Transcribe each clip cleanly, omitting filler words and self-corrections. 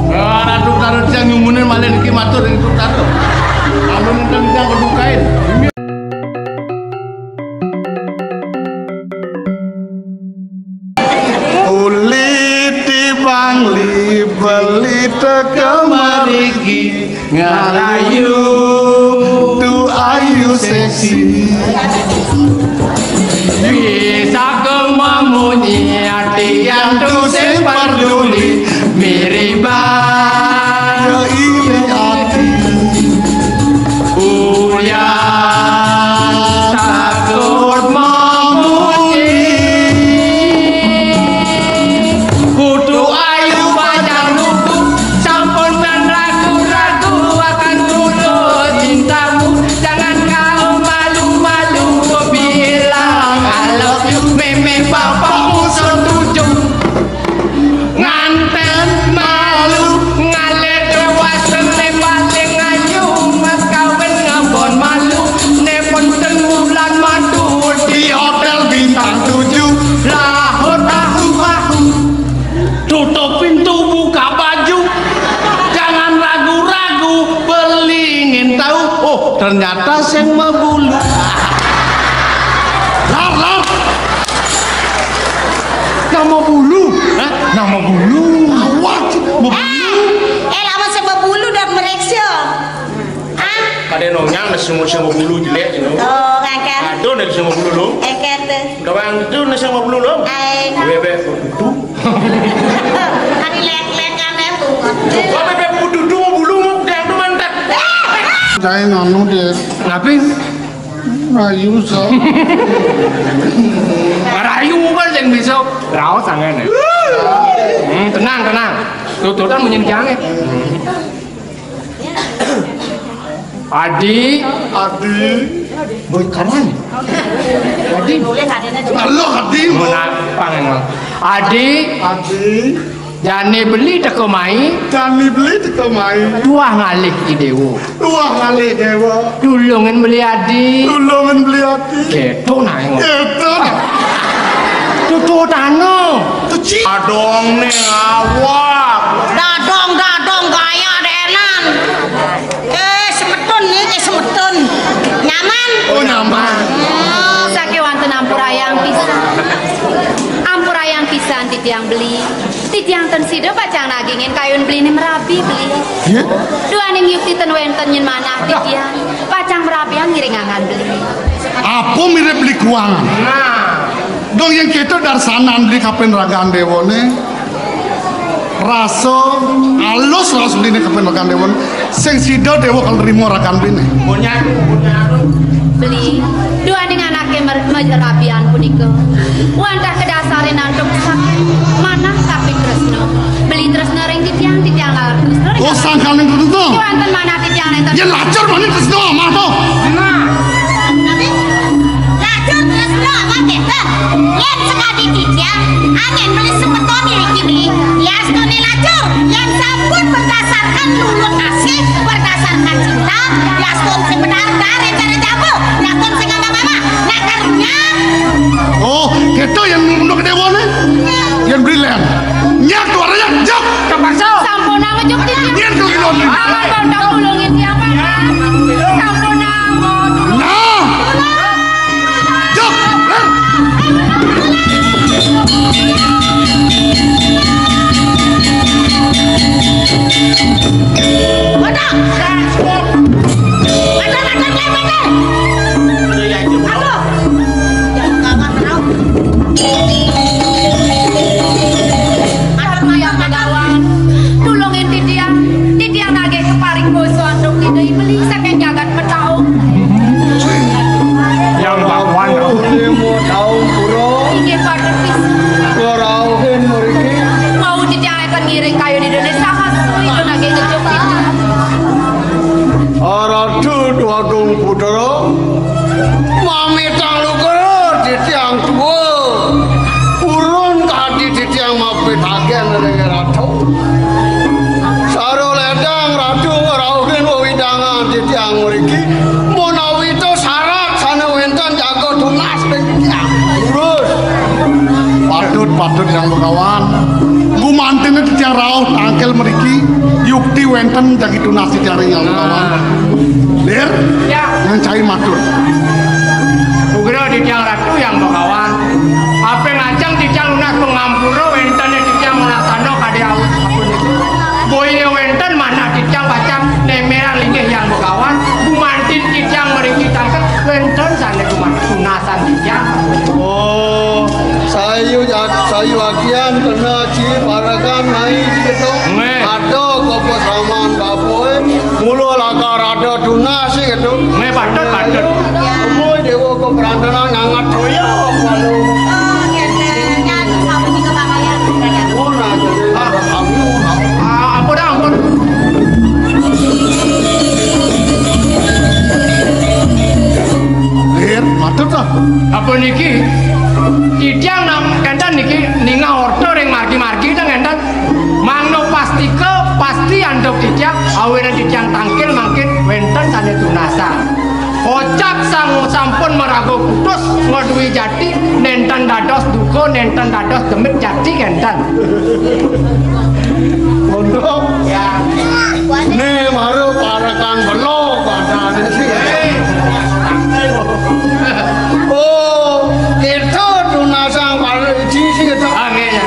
Ratu taruh yang ngumunin malah iki matur itu taruh. Amun tentang kedukain. Bangli beli kemariki ngarayu tu ayu seksi bisa kememunyi hati yang tu separduli miriban ini hati uya takut memuji kudu ayu banyak lugu sampun dan ragu-ragu akan tulus cintamu jangan kau malu-malu bilang I love you meme bapakmu setuju nganten malu ngalir dewasa paling ayu mas kawin ngambon malu nepon tengulan madu di hotel bintang 7 lahut ahu-ahu tutup pintu buka baju jangan ragu-ragu beli ingin tahu oh ternyata sing membulu lar nama bulu nama bulu awak mau bulu lama sama bulu dan mereksa kadang nonyang nasi sama bulu jelek you know oh kakak aduh nasi sama bulu lo kata udah bang itu nasi sama bulu lo bebe itu hari lek-lek aneh bungot coba bebe dudu mau bulu mau dia itu mantap saya nganu deh ngapain rayu so rayu kan yang bisa raut tangan tenang tutupan menyenjangnya Adi boy kanan Adi Allah hati mana pangen Adi jane beli teko mai kami beli di kemai dua ngalih idewo dua kali dewa tulungan beli Adi tulungan beli hati keto naik itu tutu tano tuci adong nih awak dadong gaya denan semetun nyaman oh nyaman Sake wonten ampurayang pisan titiang beli titiang ten sido pacang nagingin kayun beli merabi beli dua ning yukti ten wenten nyen manah titiang pacang merabi yang ngiringangan beli apa mirip beli kuangan dong yang kita dari sana beli kapen ragaan dewone raso alus beli kapen ragaan dewone sing sido dewo kalau rimo ragaan beli punya beli dua ning anake merabian punika wantah kedasarin antuk manah tapi tresno beli tresno ring titiang lalar tresno oh sangkal yang tertentu wonten manah titiang enten ya lacur mana terus doang mah tuh lacur terus lo apa kita lihat sekali titiang angin beli semeton miliki beli ya stone lacur yang sampun berdasarkan lulus asih berdasarkan cinta ya stone sebenar dari cara jago nakon sing mama nak karunya oh kita yang untuk dewone yang brilian nyak suaranya jok terpaksa sampuna ngejuk titiang nyak tuh gino aman pondok tulungin tiang mana sampuna ngomong nah jok tulungin titiang nage keparing boso anduk tidak beli saking jagat petau yang bakwan inggih padet pisan mau titiang akan ngiring kayu di Indonesia itu nage ngejuk titiang Aradu Agung Putara mami talukara ditiang tua urun tadi ditiang mapit agen dari ratu saro ledang ratu rauhin widangan ditiang mriki menawi itu syarat sana wenten jago tunas ditiang urus patut yang berkawan Gumantine titiang raos tangkel mriki yukti wenten jagi tunasi jaring yang kawan. Lir? Ya. Yang cai matur. Ugra titiang ratu yang bakawan. Apa ngajang titiang lunas pengampura wenten titiang laksana kade aus apun itu. Boye wenten mana titiang bacang nemeran linggih yang bakawan. Gumantin titiang mriki tangkel wenten sane gumantin tunasan titiang. Oh, sayu agian kena ci parakan naik gitu. Ada kopo saman bapoe, mulu lakar ada tunas gitu. Me patut. Boy dewa ko perantaran ngangat toya kalau. Oh, ngene. Nyatu sampe di kebahayan. Oh, nah jadi Ampun. Lir, matur toh. Apa niki? Titiang nam kendan niki ninga order yang margi-margi dan kendan mangno pasti andok titiang awena titiang tangkil mangkin wenten sane tunasa. Kocak sampun merago putus ngodui jati nenten dados duko nenten dados demit jati kendan. untuk Ya. nih baru parakan belok pada sih. Oh, itu tunasang pada sih gitu. Amin ya.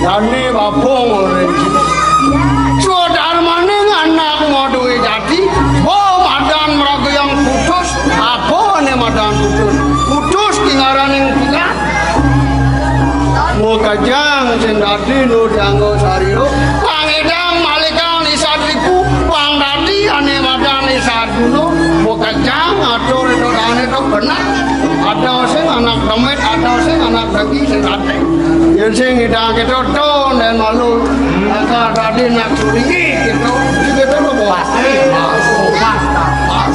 Yani babong orang sini. Sudah mana anak mau duit jadi, oh madan meragu yang putus, apa nih madan putus tinggalan yang bukan. Mau kajang sendiri nu dianggo sario, pangedang malikang lisadriku, bang dadi ane madan lisaduno, mau kajang atur itu ane itu benar. Ada sing anak demit, ada sing anak daging sing ate. Yang sing hidang kita don dan malu, agak tadi nak curi gitu, gitu lo Pasti.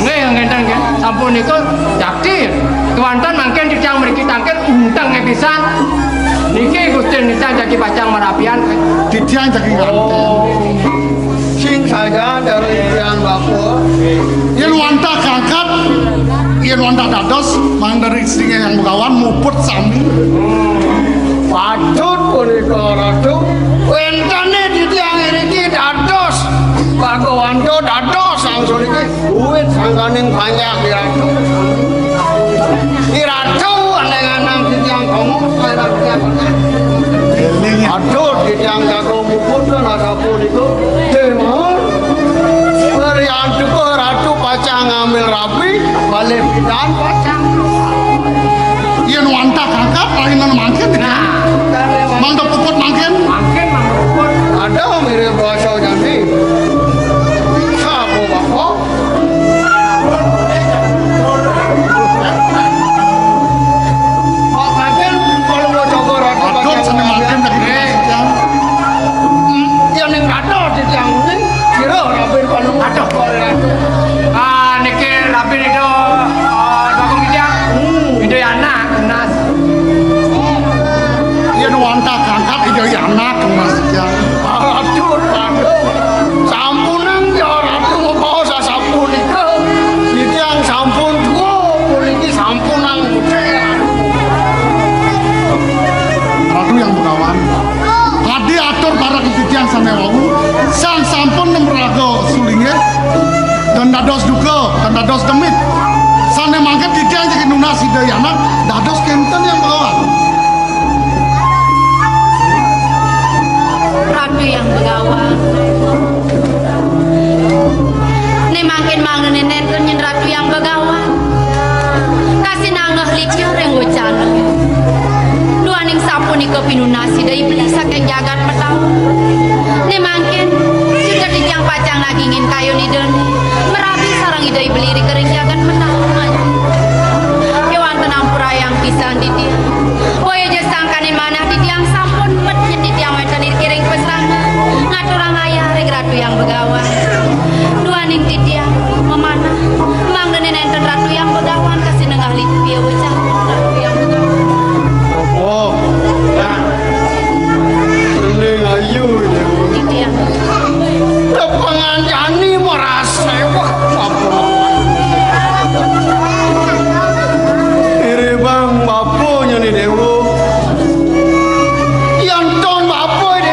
Nggih ngenten nggih. Sampun niku jati. Kewanten mangken titiang mriki tangkil unteng pisan. Niki Gusti Nita jadi pacang merapian. Titiang jagi ganten. sing saja dari yang bapak. Yen wanta kangkat, yen wanta dados, mang dari istrinya yang begawan muput sami. Patut punika ratu, wentane di tiang iki dados, bagowanto dados langsung iki, duit sangkaning banyak di ratu. Di ratu aneng-aneng di tiang kamu, saya tiang. Aduh, di tiang jago muput dan ada punika, demon. Beriantu ke ratu pacang ngambil rapi, balik pidan pacang. Yen wanta kangkat, lainan mangken. Nah, Mang do puput mangken. mangken mangkupun. Ada mirip bahasa jadi. Sapu bapak. Pak Mangken kalau mau coba ratu Adot sana mangken dari titiang. yang ning ratu di tiang ini kira rapin panu Aduh. Niki rapi itu bagong kijang. Itu anak nas. Yen wanta kangkat, ijo anak mas titiang. ratu sampunan ya ratu mau sasampun itu di tiang sampun tua polisi sampunan Ratu yang begawan. Tadi atur barang titiang sana wau, sang sampun nemrago sulinge dan dados duka dan dados demit. Sana mangken titiang jadi nunasi dari anak, dados kenten yang begawan. Ratu yang begawan. Ne makin mangen nenten nyen ratu yang begawan. Kasih nanggah likur yang gocana. Duaning sapunika pinunasi dari beli saking jagat petau. Ne makin juga dijang pacang nagingin kayu ni deni. Merapi sarang idai beli di kering jagat petau. Kewan tenampura yang pisan di dia. Boyo jesangkanin mana di tiang sampun metnya di tiang wetanir kiring pesan. Ngaturang ayah reg ratu yang begawan. Duaning di tiang memanah. Mang denen enten ratu yang begawan kasih nengah lipia bocah ratu yang begawan. oh ini ayu Di tiang. pengancani merasa wah apa bang bapunya nih dewo yang ton bapu di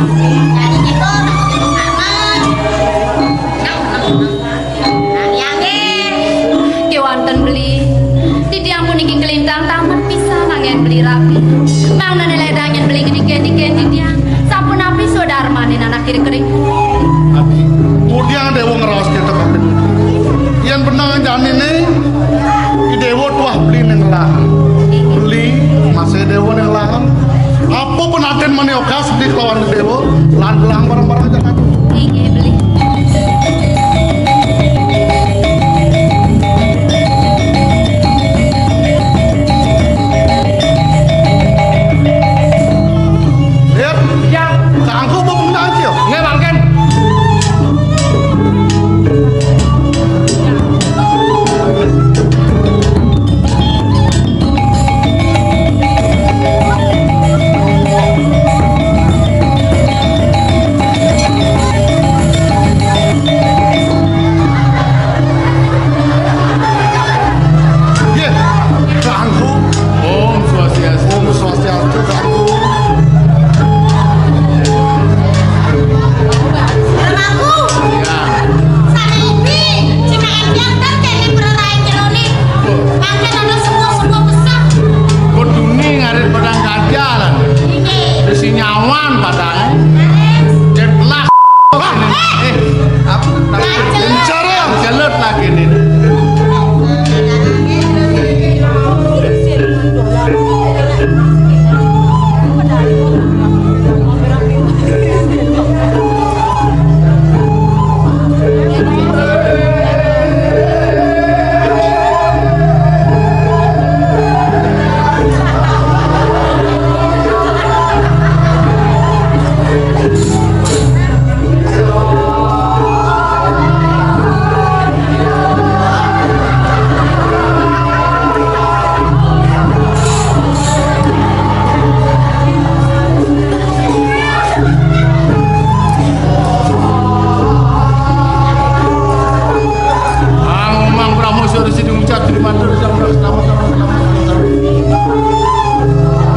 Jadi gitu aman. Ki wonten beli. Titiang puniki kelintang taman pisan angin beli rapi. Mangnane ledang yen beli gede-gede titiang. Sampun api sodarmane anak kiri kering. Abi, kemudian dewa ngerawas kita kapten. Yang benang janine, di dewa tuah beli neng lahan. Beli masih dewa neng lahan. Apa penaten maniokas di kawan dewa, lahan belang barang-barang jangan. Inge beli. Lihat, Yang kangku mau menang aja. nggih mangken. Ye, kangku. Om Swastiastu. Om Swastiastu kangku. Mamaku. Ya. Saiki cina empiang dan jadi benerai jerone. Mangken ana semua besar. Kudune ngarit padang kajalan. Ini. Desi nyawan padang. Alex. Jetlah. Apa? Bicara. Jelut lagi nih. Mang Pramosyo di sini ngucap terima kasih selamat.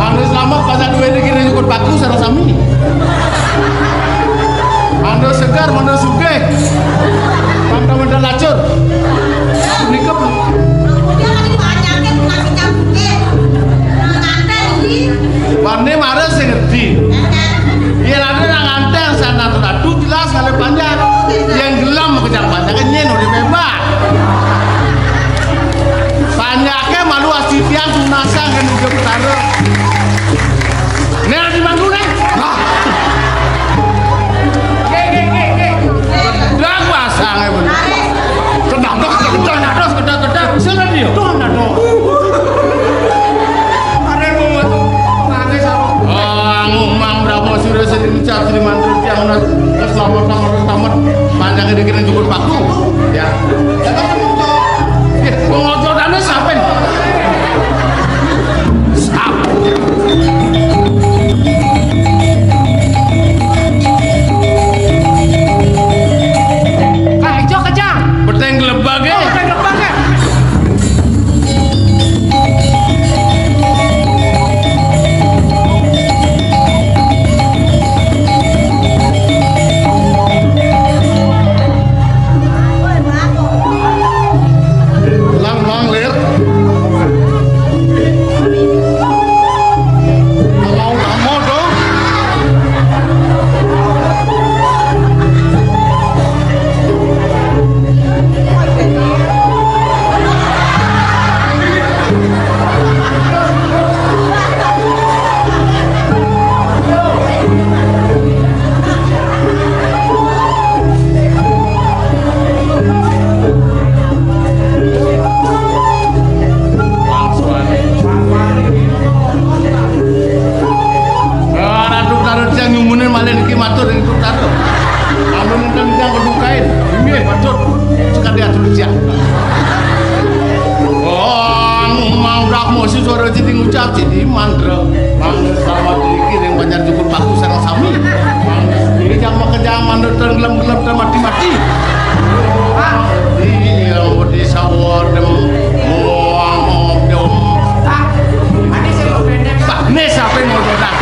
Anu selamat pada dua ini kira ikut baku sareng sami. Anu segar, anu sugih. Mantap lacur. Nikep. Dia lagi banyakin nasi campur. Nganten iki. Warne marah sing ngerti. Yen ada nang anteng sana tuh jelas kali panjang. Yang gelam kejar panjang nyen udah bebas. Banyaknya malu asitian sunasa kan udah taruh. Nih di mangku nih. Dah pasang ya bener. Kedang. Sana dia. Ada yang mau nangis apa? Ngomong berapa sudah sering cat sering mantul tiang nas. Selamat panjang dikira cukup baku. Ya. Pengocotannya siapa? Ijo kejang. Beteng gelebag ya. Beteng gelebag ya. Lang lir. Mau dong. Ratu taruh siang nyumunin malah niki matur itu taruh. Kamu nendang siang kedukain. Ini matur. Sekarang dia tulis siang. Mau rakmo si suara jadi ngucap jadi mantra. Mang selamat iki yang banyak cukup bagus sareng sami. Mang ini jangan kejam manut tenggelam-gelam mati-mati. Iya, di sawar dem muang dem. Ini sing pendek. Pak, ini siapa yang mau datang?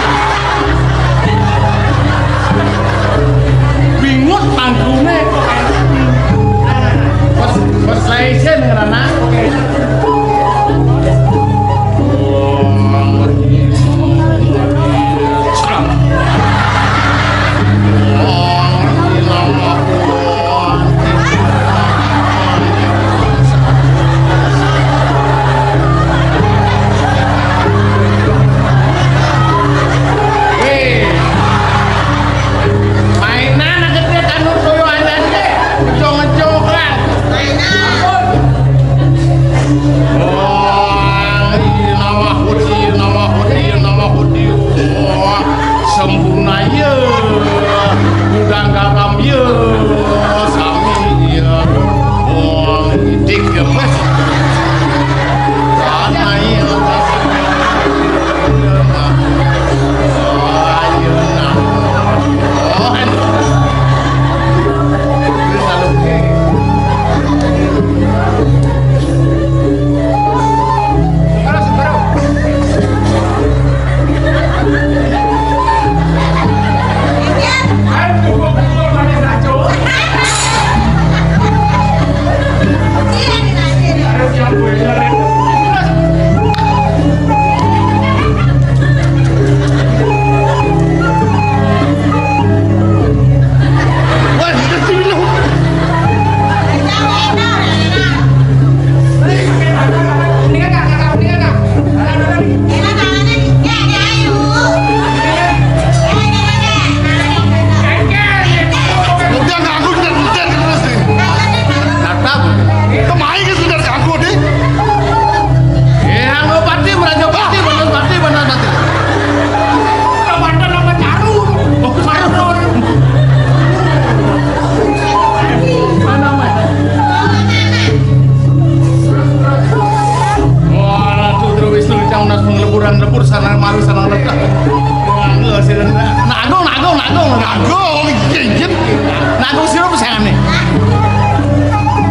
Lebur sana maru sana ledak. Nanggung gigit. Nanggung sirup sayane.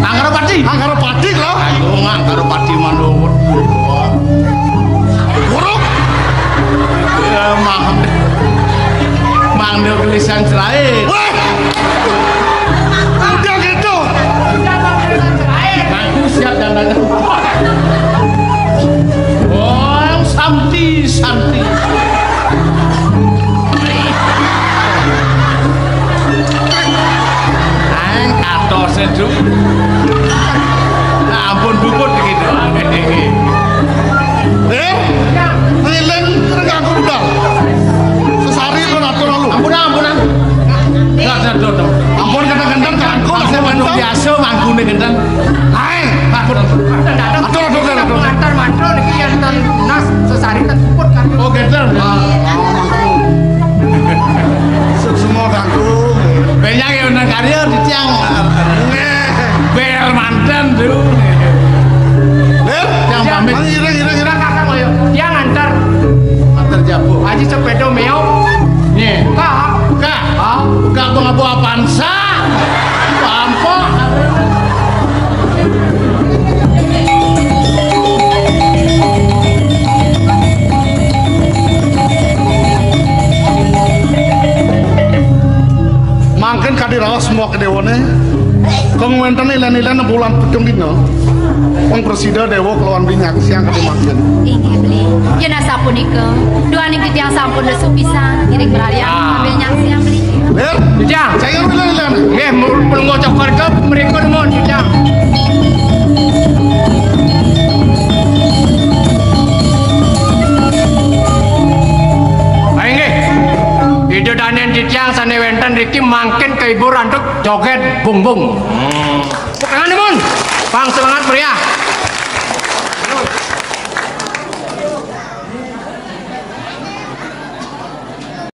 Angkara padi lho. Ayo angkara padi manut. Buruk. Ya maham. Mangdo gelisang selain. Udah gitu. Aku siap dandan. Santi. Kato sejuk. Nah, ampun bubut gitu. Riling nganggo budal. Sesari pun atur lu. Ampunan. Ampun kadang-kadang kanggo saya manuk biasa manggune gendang. Ae, ampun. Atur. Antar mantra niki yen ten nas sesari ten puput kan. Oh, gendang. Semua kanggo. Banyak yang nang karya di tiang. Bel manten tuh. Yang pamit. Kira kakak koyo. Tiang antar jabu. Haji sepeda meok. Nih. Kak. Kak ngabu apaan sa? Pampo. Mangken kadiraos semua kedewane. Kong wenten ilan-ilan bulan pitung dino. Wong presida dewa kelawan minyak siang kade mangken. Inggih beli. Yen sapunika, duaning titiang sampun lesu pisan ngiring beralian ambil nyang siang beli. Ler, Jang, saya ilan-ilan. nggih mun ngocok kerkep mriku nuwun Jang. Ayo nggih. Ide danen titiang sane wenten riki mangken ke ibu rantuk joget bung-bung. Tangan mun. Pang semangat pria.